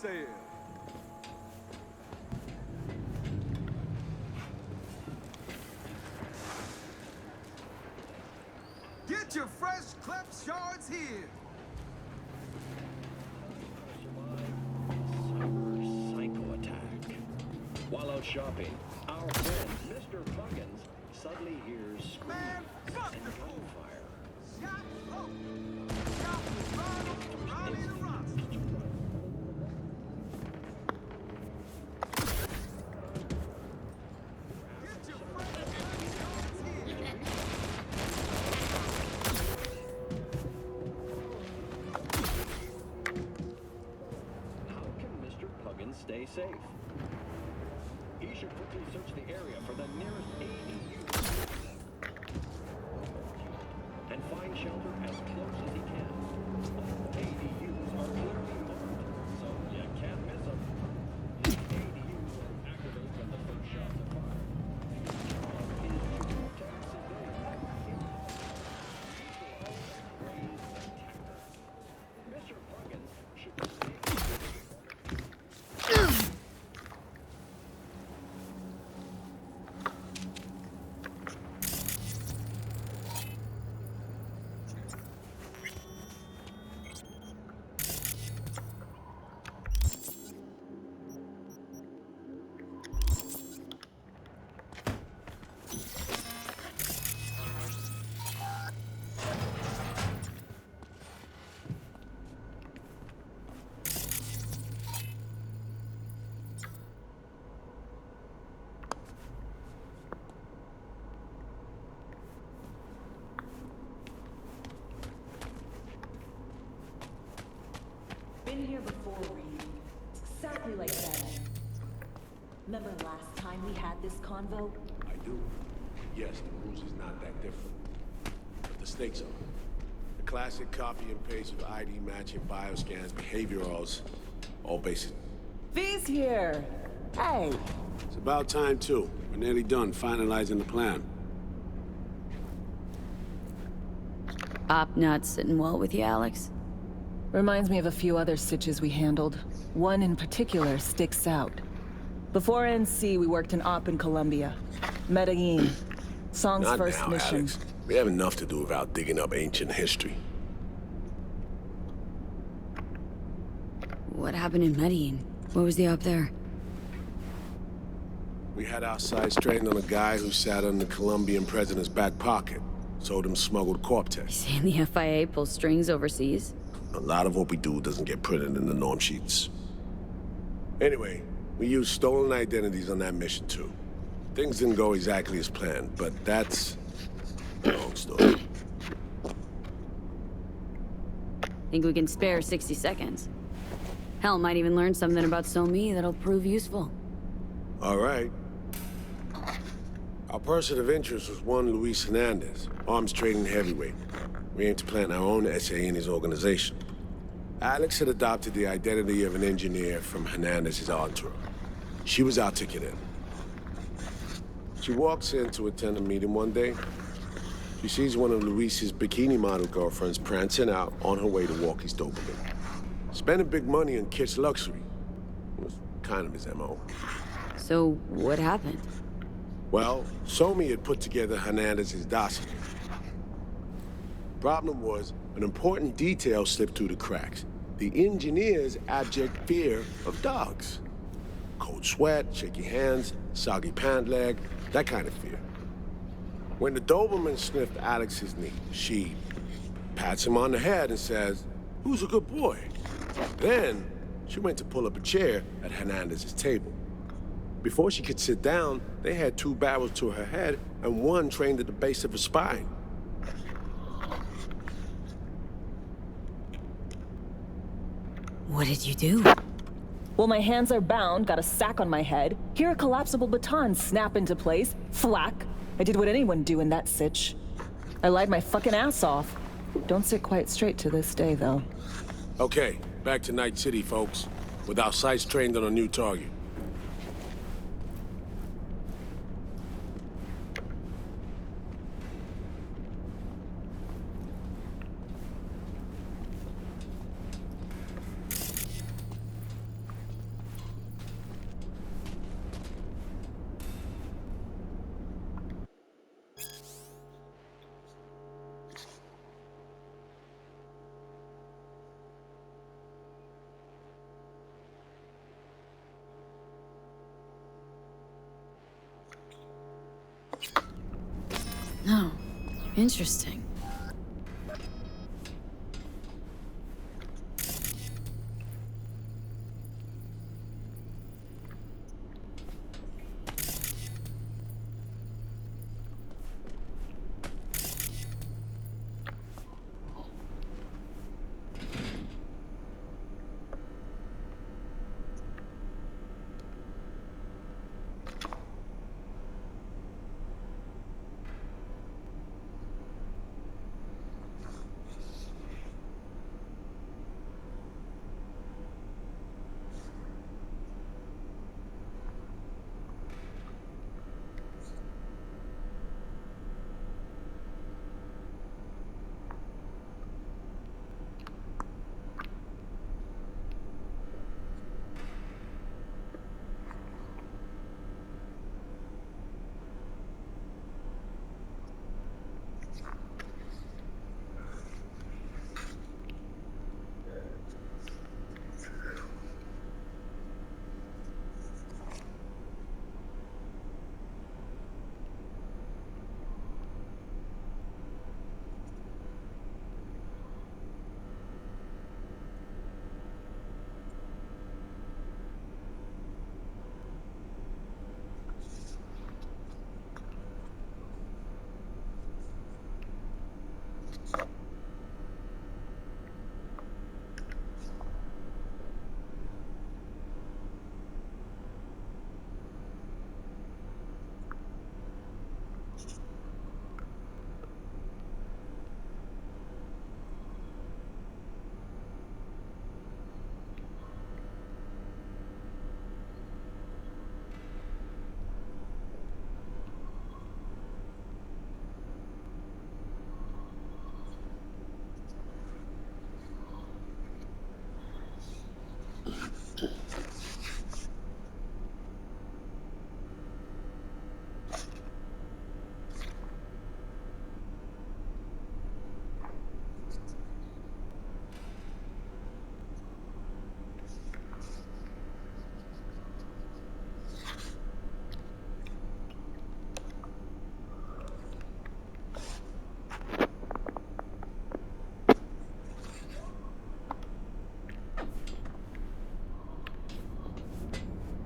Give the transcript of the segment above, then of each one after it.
sail. Get your fresh clip shards here. Cyber psycho attack. While out shopping, our friend Mr. Puggins suddenly hears screams Man, fuck and the fool. gunfire. Shot low. Shot the Ronnie the Ross. Get your fresh clip shards here. How can Mr. Puggins stay safe? He should quickly search the area for the nearest ADU and find shelter as close as he can. All ADUs are clearly marked, so you can't miss them. These ADUs will activate when the first shots are fired. Is to protect civilians. Raise the terror. Mr. Puggins should stay. Been here before, Reed. It's exactly like that. Remember last time we had this convo? I do. Yes, the rules is not that different. But the stakes are. The classic copy and paste of ID matching, bioscans, behaviorals, all basic. V's here! Hey! It's about time, too. We're nearly done finalizing the plan. Op not sitting well with you, Alex. Reminds me of a few other stitches we handled. One in particular sticks out. Before NC, we worked an op in Colombia. Medellin. Song's Not first now, mission. Alex. We have enough to do without digging up ancient history. What happened in Medellin? What was the op there? We had our sights trained on a guy who sat on the Colombian president's back pocket. Sold him smuggled corp tests. Saying the FIA pulls strings overseas? A lot of what we do doesn't get printed in the norm sheets. Anyway, we used stolen identities on that mission too. Things didn't go exactly as planned, but that's a long story. Think we can spare 60 seconds? Hell, might even learn something about So-Me that'll prove useful. All right. Our person of interest was one Luis Hernandez, arms trading heavyweight. We aim to plant our own SA in his organization. Alex had adopted the identity of an engineer from Hernandez's entourage. She was articulate. She walks in to attend a meeting one day. She sees one of Luis's bikini model girlfriends prancing out on her way to walk his dopamine. Spending big money on kitsch luxury was kind of his MO. So, what happened? Well, So-Me had put together Hernandez's dossier. Problem was, an important detail slipped through the cracks. The engineer's abject fear of dogs. Cold sweat, shaky hands, soggy pant leg, that kind of fear. When the Doberman sniffed Alex's knee, she pats him on the head and says, "Who's a good boy?" Then, she went to pull up a chair at Hernandez's table. Before she could sit down, they had two barrels to her head and one trained at the base of her spine. What did you do? Well, my hands are bound, got a sack on my head. Here a collapsible baton snap into place. Thwack. I did what anyone do in that sitch. I lied my fucking ass off. Don't sit quite straight to this day, though. Okay, back to Night City, folks. With our sights trained on a new target. Interesting.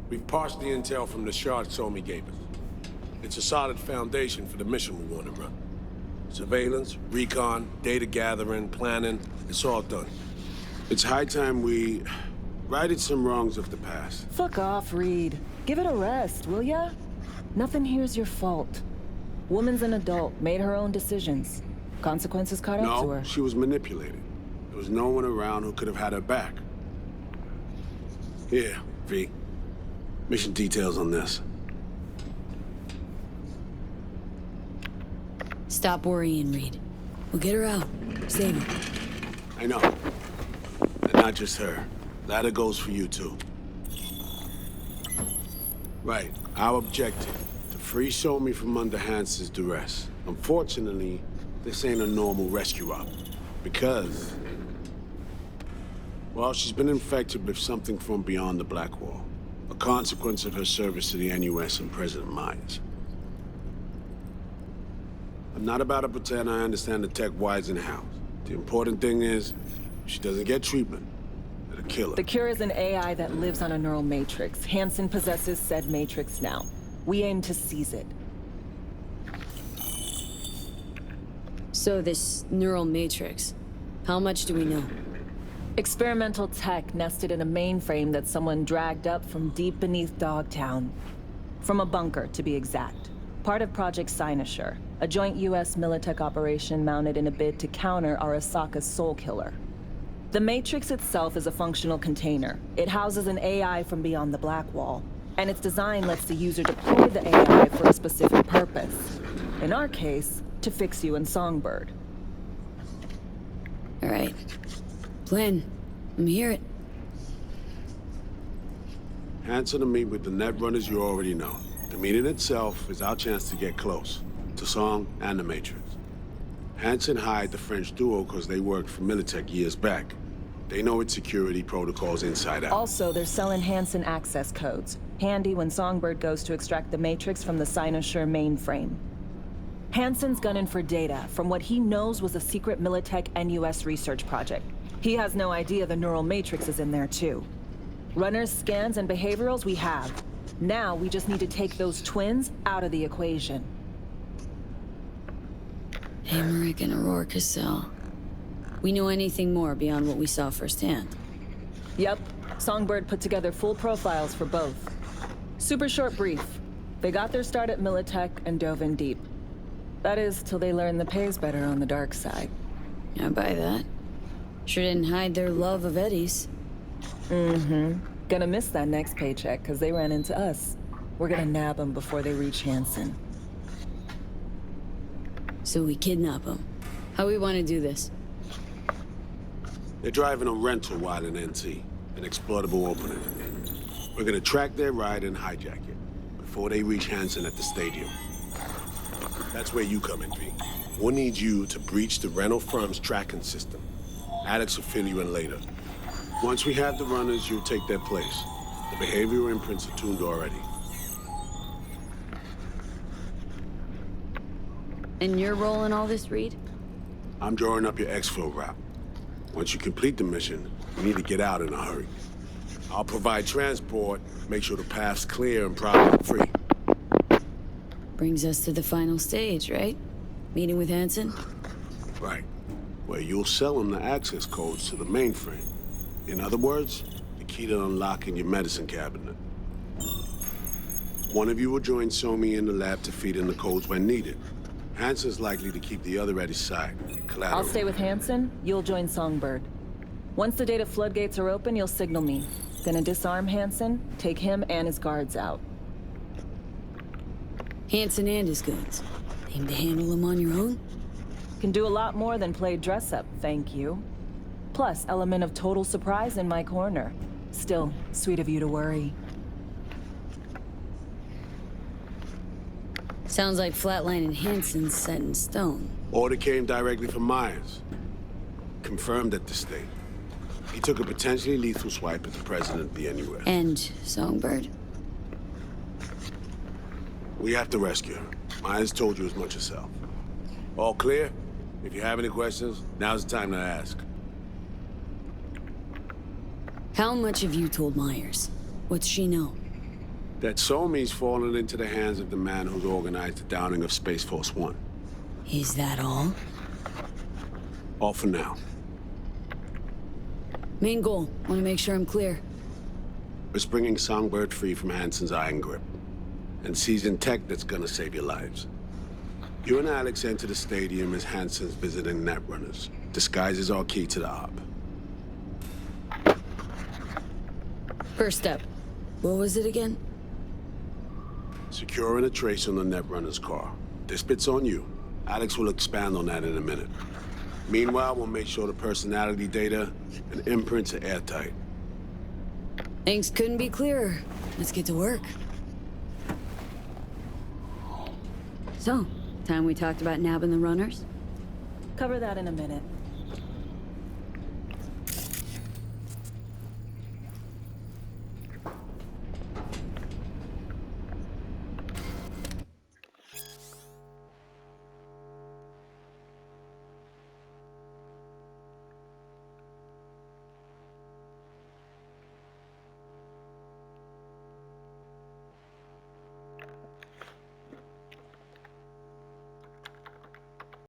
We've parsed the intel from the shard Somi gave us. It's a solid foundation for the mission we want to run. Surveillance, recon, data gathering, planning, it's all done. It's high time we righted some wrongs of the past. Fuck off, Reed. Give it a rest, will ya? Nothing here's your fault. Woman's an adult, made her own decisions. Consequences caught up to her. No, she was manipulated. There was no one around who could have had her back. Here, V. Mission details on this. Stop worrying, Reed. We'll get her out. Save her. I know. And not just her. That goes for you, too. Right. Our objective. To free Somi from under Hansen's duress. Unfortunately, this ain't a normal rescue op. Because... well, she's been infected with something from beyond the Black Wall. A consequence of her service to the NUS and President Myers. I'm not about to pretend I understand the tech whys and hows. The important thing is, if she doesn't get treatment, it'll kill her. The cure is an AI that lives on a neural matrix. Hansen possesses said matrix now. We aim to seize it. So this neural matrix, how much do we know? Experimental tech nested in a mainframe that someone dragged up from deep beneath Dogtown. From a bunker, to be exact. Part of Project Cynosure, a joint US Militech operation mounted in a bid to counter Arasaka's soul killer. The Matrix itself is a functional container. It houses an AI from beyond the Black Wall, and its design lets the user deploy the AI for a specific purpose. In our case, to fix you and Songbird. All right. Plan. Let me hear it. Hansen to meet with the net runners you already know. The meeting itself is our chance to get close. To Song and the Matrix. Hansen hired the French duo because they worked for Militech years back. They know its security protocols inside out. Also, they're selling Hansen access codes. Handy when Songbird goes to extract the Matrix from the Cynosure mainframe. Hansen's gunning for data from what he knows was a secret Militech NUS research project. He has no idea the neural matrix is in there too. Runners, scans, and behaviorals we have. Now we just need to take those twins out of the equation. Emmerich and Aurora Cassell. We know anything more beyond what we saw firsthand? Yep. Songbird put together full profiles for both. Super short brief. They got their start at Militech and dove in deep. That is, till they learned the pay's better on the dark side. I buy that. Sure didn't hide their love of Eddie's. Mm-hmm. Gonna miss that next paycheck, because they ran into us. We're gonna nab them before they reach Hansen. So we kidnap them. How we want to do this? They're driving a rental while in NT, an exploitable opening. We're gonna track their ride and hijack it before they reach Hansen at the stadium. That's where you come in, V. We'll need you to breach the rental firm's tracking system. Alex will fill you in later. Once we have the runners, you'll take their place. The behavioral imprints are tuned already. And your role in all this, Reed? I'm drawing up your exfil route. Once you complete the mission, you need to get out in a hurry. I'll provide transport, make sure the path's clear and problem-free. Brings us to the final stage, right? Meeting with Hansen? Right. Where you'll sell them the access codes to the mainframe. In other words, the key to unlocking your medicine cabinet. One of you will join Somi in the lab to feed in the codes when needed. Hansen's likely to keep the other at his side. Collateral. I'll stay with Hansen, you'll join Songbird. Once the data floodgates are open, you'll signal me. Gonna disarm Hansen, take him and his guards out. Hansen and his guns. Aim to handle them on your own? Can do a lot more than play dress-up, thank you. Plus, element of total surprise in my corner. Still, sweet of you to worry. Sounds like Flatline and Hansen's set in stone. Order came directly from Myers. Confirmed at the state. He took a potentially lethal swipe at the president of the NUS. And Songbird. We have to rescue her. Myers told you as much herself. All clear? If you have any questions, now's the time to ask. How much have you told Myers? What's she know? That Somi's fallen into the hands of the man who's organized the downing of Space Force One. Is that all? All for now. Main goal. Want to make sure I'm clear. We're bringing Songbird free from Hansen's iron grip. And seizing tech that's gonna save your lives. You and Alex enter the stadium as Hansen's visiting netrunners. Disguise is our key to the op. First step. What was it again? Securing a trace on the netrunner's car. This bit's on you. Alex will expand on that in a minute. Meanwhile, we'll make sure the personality data and imprints are airtight. Things couldn't be clearer. Let's get to work. So, time we talked about nabbing the runners? Cover that in a minute.